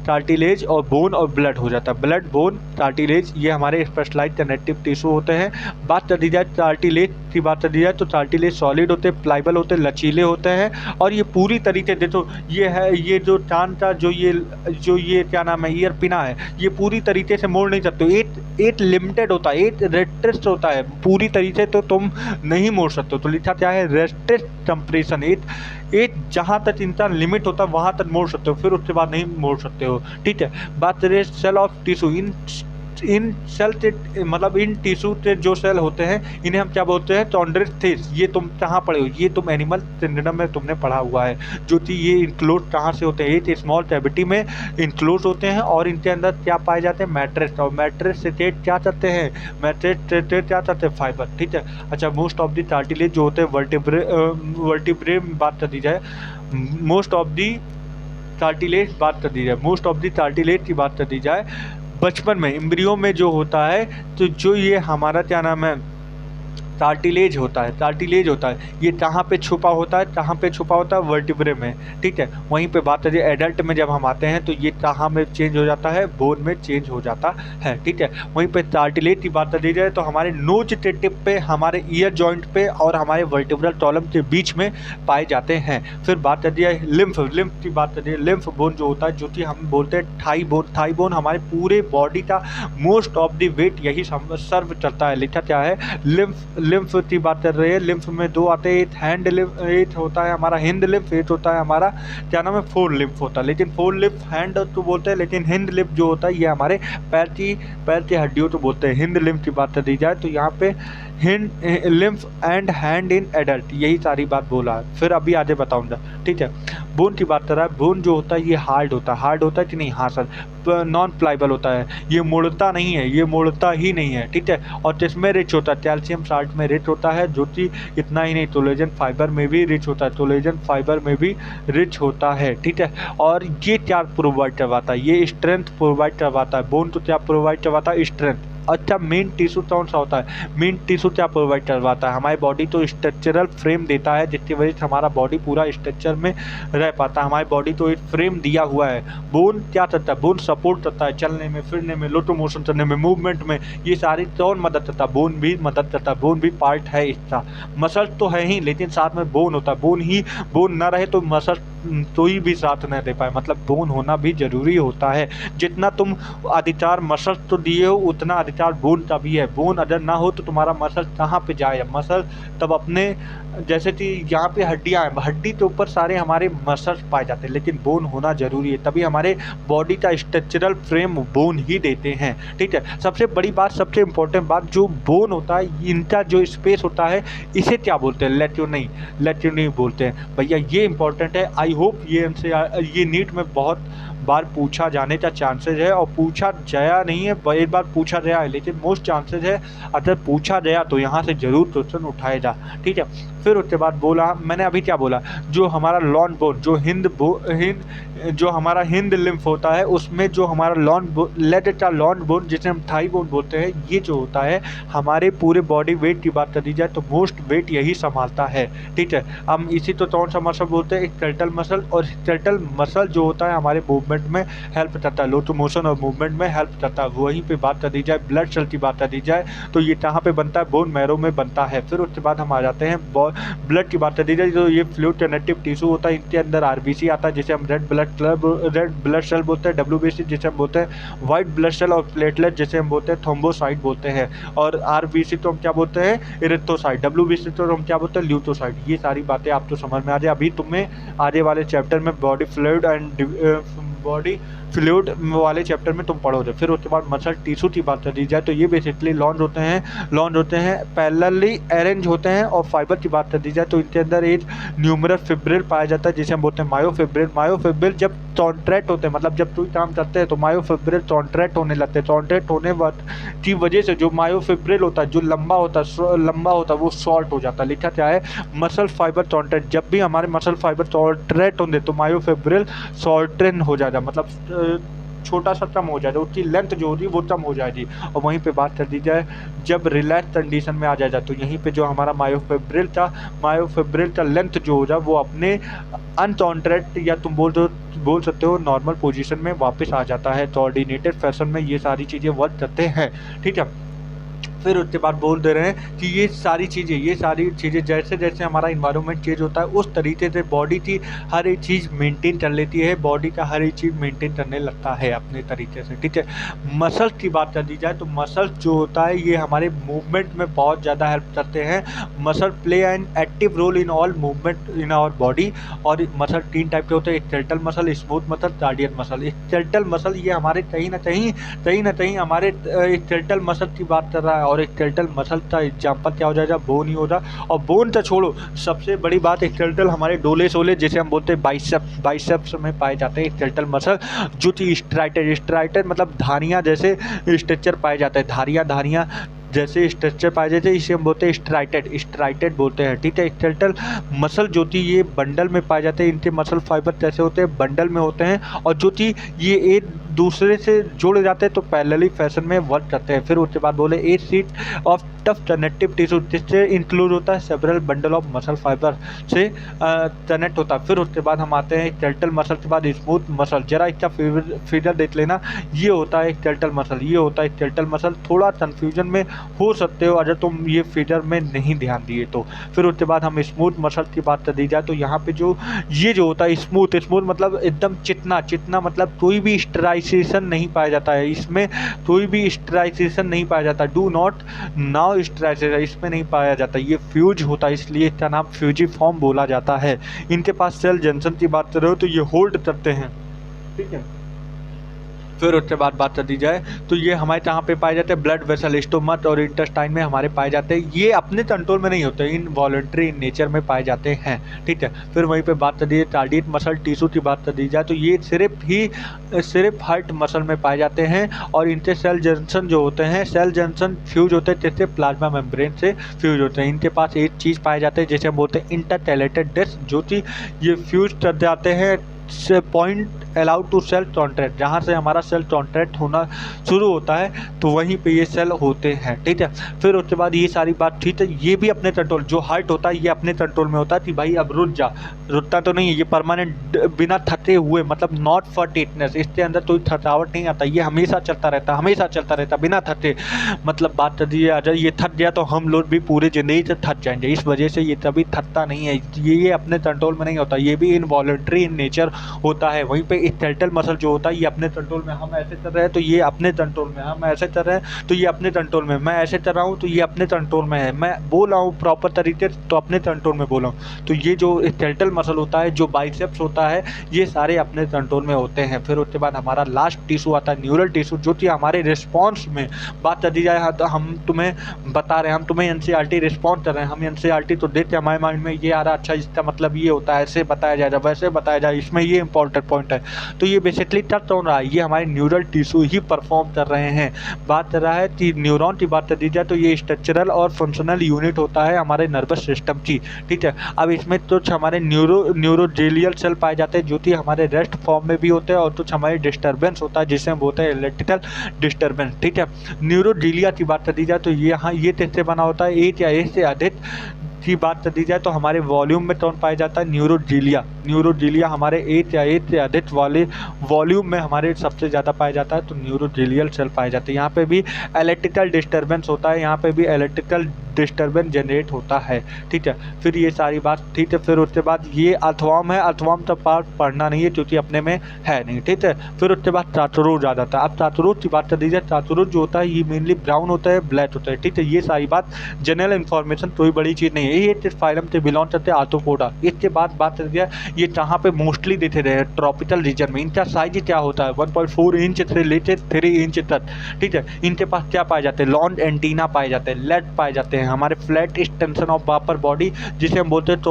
कार्टिलेज और बोन और ब्लड हो जाता है, ब्लड, बोन, कार्टिलेज, ये हमारे स्पेशलाइज्ड कनेक्टिव टिश्यू होते हैं। बात कर दी जाए कार्टिलेज की बात कर दी जाए तो कार्टिलेज सॉलिड होते हैं, प्लाइबल होते हैं, लचीले होते हैं और ये पूरी तरीके देखो ये है, ये जो कान का जो ये क्या नाम है, ईयर पिना है, ये पूरी तरीके से मोड़ नहीं सकते, एक लिमिटेड होता है, एक रेस्ट्रिक्ट होता है, पूरी तरीके तो तुम नहीं मोड़ सकते हो। तो लिखा क्या है, रेस्ट्रिक्ट कंप्रेशन, एक जहाँ तक इनका लिमिट होता है वहाँ तक मोड़ सकते हो, फिर उसके बाद नहीं मोड़ सकते हो। ठीक है, बात करें सेल ऑफ टिश्यू, इन सेल के मतलब इन टिश्यू के जो सेल होते हैं इन्हें हम क्या बोलते हैं, कॉन्ड्रोथिस। ये तुम कहाँ पढ़े हो, ये तुम एनिमल किंगडम में तुमने पढ़ा हुआ है, जो कि ये इंक्लोज कहाँ से होते हैं, एक स्मॉल कैविटी में इंक्लोज होते हैं और इनके अंदर क्या पाए जाते हैं, मैट्रिक्स, और मैट्रिक्स से क्या करते हैं, मैट्रिक्स क्या करते हैं, फाइबर। ठीक है, अच्छा, मोस्ट ऑफ दी कार्टिलेज जो होते हैं वर्टिब्रे बात कर दी जाए, मोस्ट ऑफ दी कार्टिलेज की बात कर दी जाए, बचपन में एम्ब्रियो में जो होता है तो जो ये हमारा क्या नाम है, कार्टिलेज होता है, ये कहाँ पे छुपा होता है, वर्टिब्रे में। ठीक है, वहीं पे बात करिए एडल्ट में जब हम आते हैं तो ये कहाँ में चेंज हो जाता है, बोन में चेंज हो जाता है। ठीक है, वहीं पे कार्टिलेज की बात करी जाए तो हमारे नोज के टिप पे, हमारे ईयर जॉइंट पे और हमारे वर्टिब्रल कॉलम के बीच में पाए जाते हैं। फिर बात कर दिया लिम्फ की बात करिए, लिम्फ बोन जो होता है, जो कि हम बोलते हैं थाई बोन हमारे पूरे बॉडी का मोस्ट ऑफ द वेट यही सर्व करता है। लिखा क्या है, लिम्फ की बात कर रहे हैं। लिम्फ में दो आते हैं, एक हैंड लिम्फ, एक होता है हमारा हिंद लिम्फ, एक होता है हमारा क्या नाम है, फोर लिम्फ होता है। लेकिन फोर लिम्फ हैंड तो बोलते हैं, लेकिन हिंद लिम्फ जो होता है ये हमारे पैर की हड्डियों तो बोलते हैं। हिंद लिम्फ की बात कर दी जाए तो यहाँ पे Hind lymph and hand in adult, यही सारी बात बोला है। फिर अभी आगे बताऊंगा। ठीक है, बोन की बात कर रहा है, बोन जो होता है ये हार्ड होता है कि नहीं, हाँ सर, नॉन प्लाइबल होता है, ये मुड़ता नहीं है, ये मुड़ता ही नहीं है। ठीक है, और किसमें रिच होता है, कैल्शियम साल्ट में रिच होता है, जो कि इतना ही नहीं कोलेजन फाइबर में भी रिच होता है, ठीक है, और ये क्या प्रोवाइड करवाता है, ये स्ट्रेंथ प्रोवाइड करवाता है। बोन तो क्या प्रोवाइड करवाता है, स्ट्रेंथ। अच्छा मेन टिश्यू कौन सा होता है? मेन टिश्यू क्या प्रोवाइड करवाता है? हमारी बॉडी तो स्ट्रक्चरल फ्रेम देता है, जिसकी वजह से हमारा बॉडी पूरा स्ट्रक्चर में रह पाता है। हमारी बॉडी तो एक फ्रेम दिया हुआ है। बोन क्या करता है? बोन सपोर्ट करता है चलने में, फिरने में, लोकोमोशन करने में, मूवमेंट में, ये सारी कौन मदद करता है? बोन भी मदद करता है। बोन भी पार्ट है इसका। मसल तो है ही, लेकिन साथ में बोन होता है। बोन ना रहे तो मसल तो ही भी साथ नहीं दे पाए, मतलब बोन होना भी जरूरी होता है। जितना तुम अधिकार मसल तो दिए हो, उतना अधिकार बोन का भी है। बोन अगर ना हो तो तुम्हारा मसल कहाँ पे जाए? मसल तब अपने, जैसे कि यहाँ पे हड्डियाँ हैं, हड्डी के ऊपर सारे हमारे मसल्स पाए जाते हैं, लेकिन बोन होना जरूरी है, तभी हमारे बॉडी का स्ट्रक्चरल फ्रेम बोन ही देते हैं। ठीक है, सबसे बड़ी बात, सबसे इम्पोर्टेंट बात, जो बोन होता है, इनका जो स्पेस होता है, इसे क्या बोलते हैं? लेट्यूनी बोलते हैं भैया। ये इंपॉर्टेंट है। आई होप ये नीट में बहुत बार पूछा जाने का चांसेस है, और पूछा जाया नहीं है, एक बार पूछा गया है, लेकिन मोस्ट चांसेस है अगर पूछा गया तो यहाँ से जरूर क्वेश्चन उठाएगा। ठीक है, फिर उसके बाद बोला मैंने अभी क्या बोला, जो हमारा लॉन्ग बोन, जो हमारा हिंद लिम्फ होता है, उसमें जो हमारा लेट का लॉन्ग बोन, जिसे हम थाई बोन बोलते हैं, ये जो होता है हमारे पूरे बॉडी वेट की बात कर दी जाए तो मोस्ट वेट यही संभालता है। ठीक है, हम इसी तो कौन सा मसल बोलते हैं? Skeletal muscle. और स्केलेटल मसल जो होता है हमारे मूवमेंट में हेल्प करता है, लोकोमोशन और मूवमेंट में हेल्प करता है। वहीं पे बात कर दी जाए, ब्लड सेल की बात कर दी जाए तो ये कहाँ पे बनता है? बोन मैरो में बनता है। फिर उसके बाद हम आ जाते हैं ब्लड की बात कर दी जाए तो ये फ्लूइड कनेक्टिव टिश्यू होता है, इनके अंदर आरबीसी आता है, जिसे हम रेड ब्लड सेल बोलते हैं, डब्ल्यूबीसी जिसे हम बोलते हैं व्हाइट ब्लड सेल, और प्लेटलेट जिसे हम बोलते हैं थ्रोम्बोसाइट बोलते हैं, और आरबीसी तो हम क्या बोलते हैं? इरिथ्रोसाइट, डब्ल्यूबीसी तो हम क्या बोलते हैं? ल्यूकोसाइट। ये सारी बातें आप तो समझ में आ जाए। अभी तुम्हें आगे वाले चैप्टर में बॉडी फ्लूइड वाले चैप्टर में तुम पढ़ोगे। फिर उसके बाद मसल टिश्यू की बात कर दी जाए तो ये बेसिकली लॉन्ज होते हैं, पैरेलली अरेंज होते हैं। और फाइबर की बात कर दी जाए तो इनके अंदर एक न्यूमरस फिब्रिल पाया जाता है, जिसे हम बोलते हैं मायोफिब्रिल जब कॉन्ट्रैक्ट होते हैं, मतलब जब कोई काम करते हैं तो मायोफिब्रिल कॉन्ट्रैक्ट होने लगते हैं। कॉन्ट्रैक्ट होने की वजह से जो मायोफिब्रिल होता है, जो लंबा होता है, वो शॉर्ट हो जाता है। लिखा क्या है? Muscle fibre contract. जब भी हमारे मसल फाइबर कॉन्ट्रैक्ट होंगे तो मायोफिब्रिल शॉर्टन हो जाएगा, मतलब छोटा सा कम हो जाएगा, उसकी लेंथ जो होगी वो कम हो जाएगी। और वहीं पे बात कर दी जाए जब रिलैक्स कंडीशन में आ जाएगा तो यहीं पे जो हमारा मायोफिब्रिल का लेंथ जो हो जाए वो अपने अनकॉन्ट्रैक्ट, या तुम बोल सकते हो नॉर्मल पोजीशन में वापस आ जाता है। कोऑर्डिनेटेड फैशन में ये सारी चीज़ें वर्क करते हैं। ठीक है, फिर उसके बाद बोल दे रहे हैं कि ये सारी चीज़ें जैसे जैसे हमारा इन्वायरमेंट चेंज होता है उस तरीके से बॉडी की हर एक चीज़ मेंटेन कर लेती है, बॉडी का हर एक चीज़ मेंटेन करने लगता है अपने तरीके से। ठीक है, मसल्स की बात कर दी जाए तो मसल्स जो होता है ये हमारे मूवमेंट में बहुत ज़्यादा हेल्प करते हैं। Muscle play an active role in all movement in our body. और मसल 3 टाइप के होते हैं, skeletal muscle, smooth muscle, cardiac muscle. Skeletal muscle ये हमारे कहीं ना कहीं हमारे स्केलेटल मसल की बात कर रहा है, और स्केलेटल मसल का एग्जाम्पल क्या हो जाएगा? बोन ही होगा। और बोन तो छोड़ो, सबसे बड़ी बात स्केलेटल हमारे डोले सोले जिसे हम बोलते हैं बाइसेप्स में पाए जाते हैं स्केलेटल मसल, जो कि स्ट्राइटर मतलब धारियाँ जैसे स्ट्रक्चर पाए जाते हैं, धारियाँ जैसे स्ट्रक्चर पाए जाते हैं, इसे हम बोलते हैं स्ट्राइटेड बोलते हैं। ठीक है, स्केलेटल मसल जो थी ये बंडल में पाए जाते हैं, इनके मसल फाइबर कैसे होते हैं? बंडल में होते हैं, और जो थी ये एक दूसरे से जुड़ जाते हैं तो पैरेलली फैशन में वर्क करते हैं। फिर उसके बाद बोले a sheet of tough connective tissue, जिससे इंक्लूड होता है several bundle of muscle fibre से कनेक्ट होता है। फिर उसके बाद हम आते हैं स्केलेटल मसल के बाद स्मूथ मसल। जरा इसका फिगर देख लेना, ये होता है स्केलेटल मसल, थोड़ा कन्फ्यूजन में हो सकते हो अगर तुम ये फिगर में नहीं ध्यान दिए तो। फिर उसके बाद हम स्मूथ मसल की बात कर दी जाए तो यहाँ पे जो होता है स्मूथ मतलब एकदम चिकना, मतलब कोई भी स्ट्राइसेशन नहीं पाया जाता है इसमें, कोई भी स्ट्राइसेशन नहीं पाया जाता। डू नॉट नाउ स्ट्राइसेशन इसमें नहीं पाया जाता, ये फ्यूज होता है, इसलिए इसका नाम फ्यूजिफॉर्म बोला जाता है। इनके पास सेल जंक्शन की बात कर रहे हो तो ये होल्ड करते हैं। ठीक है, फिर उसके बाद बात कर दी जाए तो ये हमारे कहाँ पे पाए जाते हैं? ब्लड वेसल, स्टोमक और इंटेस्टाइन में हमारे पाए जाते हैं। ये अपने कंट्रोल में नहीं होते, इनवॉलंटरी इन नेचर में पाए जाते हैं। ठीक है, फिर वहीं पे बात कर दी जाए कार्डियक मसल टिश्यू की बात कर दी जाए तो ये सिर्फ हार्ट मसल में पाए जाते हैं, और इनके सेल जंक्शन जो होते हैं, सेल जंक्शन फ्यूज होते हैं जैसे प्लाज्मा मेम्ब्रेन से फ्यूज होते हैं। इनके पास एक चीज़ पाए जाते हैं जैसे हम बोलते हैं इंटरकैलेटेड डिस्क, जो कि ये फ्यूज कर जाते हैं point allowed to cell contract, जहाँ से हमारा सेल कॉन्ट्रैक्ट होना शुरू होता है तो वहीं पे ये सेल होते हैं, ठीक है। फिर उसके बाद ये सारी बात ठीक है, ये भी अपने कंट्रोल, जो हार्ट होता है ये अपने कंट्रोल में होता है कि भाई अब रुक जा, रुकता तो नहीं है, ये परमानेंट बिना थके हुए, मतलब नॉट फॉर टेटनेस, इसके अंदर कोई थकावट नहीं आता, ये हमेशा चलता रहता, हमेशा चलता रहता बिना थके। मतलब बात कर दी अगर ये थक गया तो हम लोग भी पूरी ज़िंदगी से थक जाएंगे, इस वजह से ये कभी थकता नहीं है, ये अपने कंट्रोल में नहीं होता, ये भी इनवॉलंटरी इन नेचर होता है। वहीं पे स्केलेटल मसल जो होता है ये अपने कंट्रोल में, हम ऐसे कर रहे हैं तो ये अपने कंट्रोल में, हम ऐसे कर रहे हैं तो ये अपने कंट्रोल में, मैं ऐसे कर रहा हूँ तो ये अपने कंट्रोल में है, मैं बोल रहा हूँ प्रॉपर तरीके से तो अपने कंट्रोल में बोल रहा हूँ। तो ये जो स्केलेटल मसल होता है, जो बाइसेप्स होता है, ये सारे अपने कंट्रोल में होते हैं। फिर उसके बाद हमारा लास्ट टिश्यू आता है न्यूरल टिश्यू, जो कि हमारे रिस्पॉन्स में बात कर दी जाए तो हम तुम्हें बता रहे हैं, हम तुम्हें एनसीईआरटी रिस्पॉन्स कर रहे हैं, हम एनसीईआरटी तो देखते हैं, हमारे माइंड में ये आ रहा अच्छा इसका मतलब ये होता है, ऐसे बताया जाएगा, वैसे बताया जाए, इसमें ये इंपॉर्टेंट पॉइंट है। तो ये बेसिकली टच हो रहा है, ये हमारे न्यूरल टिश्यू ही परफॉर्म कर रहे हैं। बात कर रहा है कि न्यूरॉन की बात कर दी जाए तो ये स्ट्रक्चरल और फंक्शनल यूनिट होता है हमारे नर्वस सिस्टम की, ठीक है। अब इसमें कुछ हमारे न्यूरोजेलियल सेल पाए जाते हैं जो कि हमारे रेस्ट फॉर्म में भी होते हैं, और कुछ हमारे डिस्टर्बेंस होता है जिसे हम बोलते हैं इलेक्ट्रिकल डिस्टर्बेंस, ठीक है। न्यूरोजेलिया की बात कर दी जाए तो ये यहाँ ये कैसे बना होता है, एक या एक से अधिक की बात कर दी जाए तो हमारे वॉल्यूम में कौन पाया जाता है, न्यूरोजेलिया। न्यूरोजेलिया हमारे एक या एक से अधिक वाले वॉल्यूम में हमारे सबसे ज़्यादा पाया जाता है, तो न्यूरोजेलियल सेल पाए जाते हैं। यहाँ पे भी इलेक्ट्रिकल डिस्टर्बेंस होता है, यहाँ पे भी इलेक्ट्रिकल डिस्टर्बेंस जनरेट होता है, ठीक है। फिर ये सारी बात ठीक है। फिर उसके बाद ये अर्थवर्म है, अर्थवर्म का पार्ट पढ़ना नहीं है क्योंकि अपने में है नहीं, ठीक है। फिर उसके बाद चातुरोज आ जाता है। अब चातुरोज की बात कर दी जाए, चातुरोज जो होता है ये मेनली ब्राउन होता है, ब्लैक होता है, ठीक है। ये सारी बात जनरल इन्फॉर्मेशन, कोई बड़ी चीज़ नहीं है, ये फाइलम से बिलोंग करते हैं आर्थ्रोपोडा। इसके बाद बात कर दिया ये कहाँ पे मोस्टली देखे रहे हैं, ट्रॉपिकल रीजन में। इनका साइज क्या होता है 1.4 इंच से लेकर 3 इंच तक, ठीक है। इनके पास क्या पाए जाते हैं, लॉन्ग एंटीना पाए जाते हैं, लेड पाए जाते हैं, हमारे flat extension of upper body जिसे हम बोलते हैं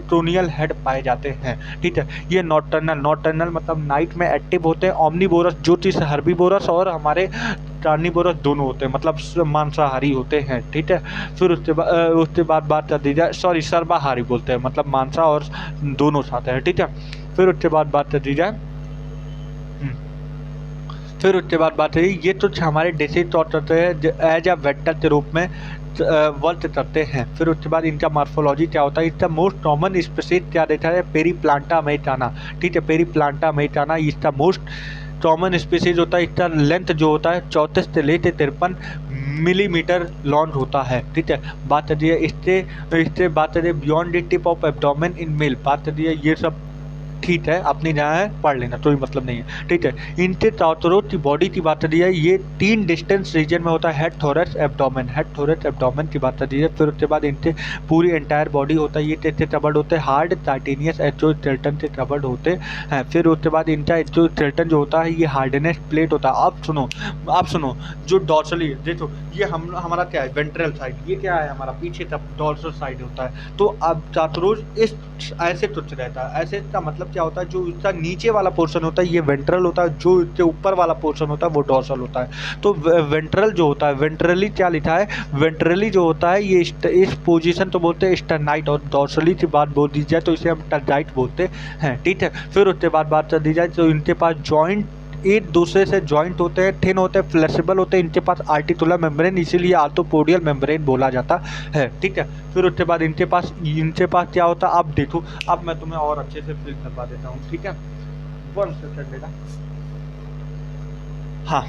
टोनियल हेड पाए जाते हैं, ठीक है। ये नॉर्टर्नल मतलब नाइट में एक्टिव होते हैं। ओमनीवोरस जो चीज़ हर्बीवोरस और हमारे कार्निवोरस दोनों होते हैं, मतलब मांसाहारी होते हैं, ठीक है। फिर उसके बाद बात कर दी जाए, सॉरी सर्वाहारी बोलते हैं, मतलब मांसा और दोनों साथ है, ठीक है। फिर उसके बाद बात कर दी जाए फिर उसके बाद बात है ये तो हमारे डिसीज तौर करते हैं एज अ वेक्टर के रूप में वर्क करते हैं। फिर उसके बाद इनका मार्फोलॉजी क्या होता है, इसका मोस्ट कॉमन स्पीसीज क्या देखा है, पेरीप्लांटा अमेरिकाना, ठीक है। पेरीप्लांटा अमेरिकाना इसका मोस्ट कॉमन स्पीसीज होता है। इसका लेंथ जो होता है 34 से लेकर 53 मिलीमीटर लॉन्ग होता है, ठीक है। बात करिए इससे बात करिए beyond the tip of abdomen in male, बात करिए ये सब ठीक है, अपनी जहाँ है पढ़ लेना, कोई मतलब नहीं है, ठीक है। इनके चातुरोज की बॉडी की बात करिए ये 3 डिस्टेंस रीजन में होता है, head thorax abdomen, head thorax abdomen की बात करिए। फिर उसके बाद इनके पूरी एंटायर बॉडी होता है, ये कैसे कवर्ड होते हैं, हार्ड टाइटेनियस एक्सोस्केलेटन से कवर्ड होते हैं। फिर उसके बाद इनका एक्सोस्केलेटन जो होता है ये हार्डनेस प्लेट होता है। अब सुनो जो डॉर्सली देखो ये हमारा क्या है, वेंट्रल साइड, ये क्या है हमारा पीछे तक डॉर्सल साइड होता है। तो अब चातुरोज इस ऐसे तुच्छ रहता है, ऐसे का मतलब क्या होता है, जो इसका नीचे वाला पोर्शन होता है ये वेंट्रल होता है, जो इसके ऊपर वाला पोर्शन होता है वो डॉर्सल होता है। तो वेंट्रल जो होता है, वेंट्रली क्या लिखा है, वेंट्रली जो होता है ये इस पोजीशन तो बोलते हैं स्टर्नाइट, और डॉर्सली की बात बोल दी जाए तो इसे हम टर्जाइट बोलते हैं, ठीक है। फिर उसके बाद बात कर दी जाए तो इनके पास जॉइंट एक दूसरे से जॉइंट होते हैं, थिन होते हैं, फ्लेक्सिबल होते हैं, इनके पास आर्टिकुलर मेम्ब्रेन, इसीलिए आर्थ्रोपोडियल मेम्ब्रेन बोला जाता है, ठीक है। फिर उसके बाद इनके पास क्या होता है, अब देखो, अब मैं तुम्हें और अच्छे से फील करवा देता हूँ, ठीक है। 1 सेकंड लेना, हाँ।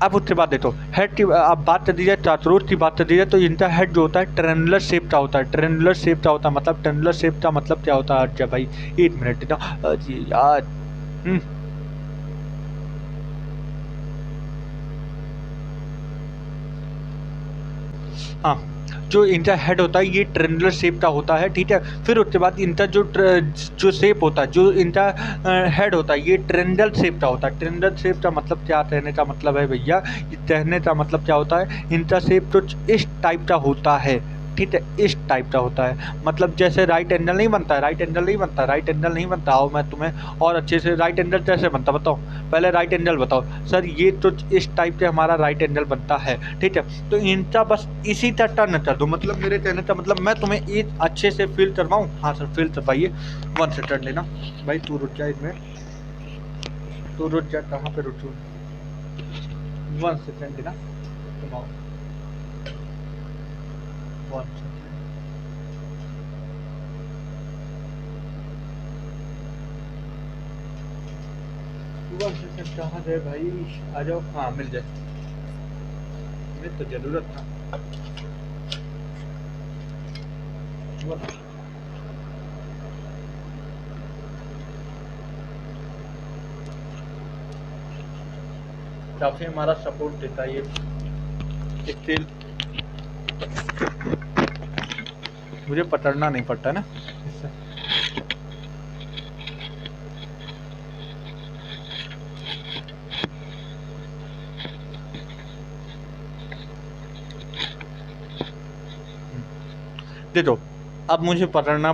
अब उसके बाद देखो हेड की अब बात कर दी जाए, चातुरोज की बात कर दी जाए तो इनका हेड जो होता है ट्रेनुलर शेप का होता है, ट्रेनुलर शेप का होता है, मतलब ट्रेनुलर शेप का मतलब क्या होता है, अच्छा भाई 1 मिनट देना जी यार, हाँ। जो इनका हेड होता है ये ट्रेनुलर शेप का होता है, ठीक है। फिर उसके बाद इनका जो शेप होता है, जो इनका हेड होता है ये ट्रेनुलर शेप का होता है। ट्रेनुलर शेप का मतलब क्या, कहने का मतलब है भैया, कहने का मतलब क्या होता है, इनका शेप कुछ इस टाइप का होता है, ठीक है, इस टाइप का होता है। मतलब जैसे राइट एंगल नहीं बनता है, राइट एंगल नहीं बनता। आओ मैं तुम्हें और अच्छे से राइट एंगल कैसे बनता बताओ, पहले राइट एंगल बताओ सर। ये तो इस टाइप से हमारा राइट एंगल बनता है, ठीक है। तो इनका बस इसी तरह टर्न कर दो, मतलब मेरे कहने का मतलब मैं तुम्हें एक अच्छे से फील करवाऊँ, हाँ सर फील करवाइए। 1 सेकंड लेना भाई, तू रुक जा इसमें, तो रुक जा, कहाँ पे रुकूं? 1 सेकंड ना, तुम आओ 1 सेकंड। कहाँ गए भाई? आ जाओ। हाँ मिल जाए, हमें तो जरूरत था। काफी हमारा सपोर्ट देता है ये स्टील, मुझे पकड़ना नहीं पड़ता ना इससे। देखो अब मुझे पकड़ना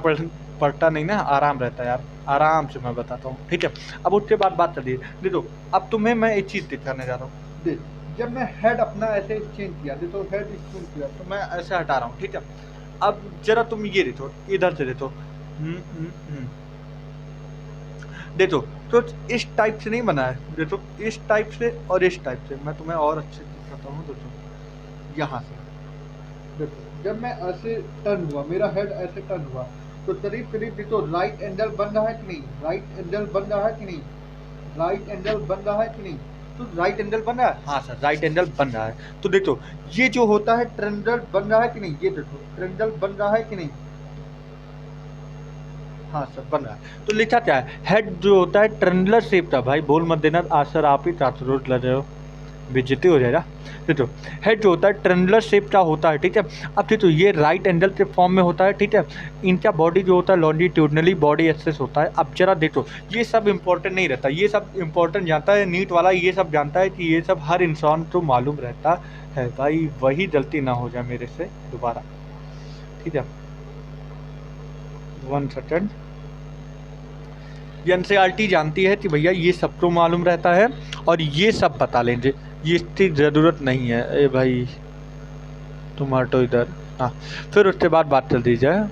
पड़ता नहीं ना, आराम रहता है यार, आराम से मैं बताता हूँ, ठीक है। अब उसके बाद बात चलिए। देखो अब तुम्हें मैं एक चीज दिखाने जा रहा हूँ। देख, जब मैं हेड अपना ऐसे चेंज किया, देखो हेड चेंज किया तो मैं ऐसे हटा रहा हूँ, ठीक है। अब जरा तुम ये देखो, इधर से देखो, देखो तो इस टाइप से नहीं बना है, देखो इस टाइप से और इस टाइप से। मैं तुम्हें और अच्छे से दिखाता हूँ, देखो यहाँ से देखो, जब मैं ऐसे टर्न हुआ, मेरा हेड ऐसे टर्न हुआ तो करीब करीब देखो राइट एंगल बन रहा है कि नहीं, राइट एंगल बन रहा है कि नहीं, राइट एंगल बन रहा है कि नहीं। तो राइट एंगल बन रहा है, हाँ सर राइट एंगल बन रहा है। तो देखो ये जो होता है ट्रेंगल बन रहा है कि नहीं, ये देखो ट्रेंगल बन रहा है कि नहीं, हाँ सर बन रहा है। तो लिखा क्या है, हेड जो होता है ट्रेंगुलर शेप का। भाई बोल मत देना आज सर आप ही रोज लग रहे हो, बेइज्जती हो जाएगा। देखो हेड जो होता है ट्रेंगुलर शेप का होता है, ठीक है। अब देखो ये राइट एंगल के फॉर्म में होता है, ठीक है। इनका बॉडी जो होता है लॉन्जिट्यूडनली बॉडी एक्सेस होता है। अब जरा देखो ये सब इंपॉर्टेंट नहीं रहता, ये सब इंपॉर्टेंट जानता है नीट वाला, ये सब जानता है कि ये सब हर इंसान को मालूम रहता है। भाई वही गलती ना हो जाए मेरे से दोबारा, ठीक है। 1 सेकेंड। एनसीईआरटी जानती है कि भैया ये सबको मालूम रहता है और ये सब बता लेंगे, ये इसकी ज़रूरत नहीं है। ए भाई तुम हटो इधर। हाँ फिर उसके बाद बात चल दी जाए।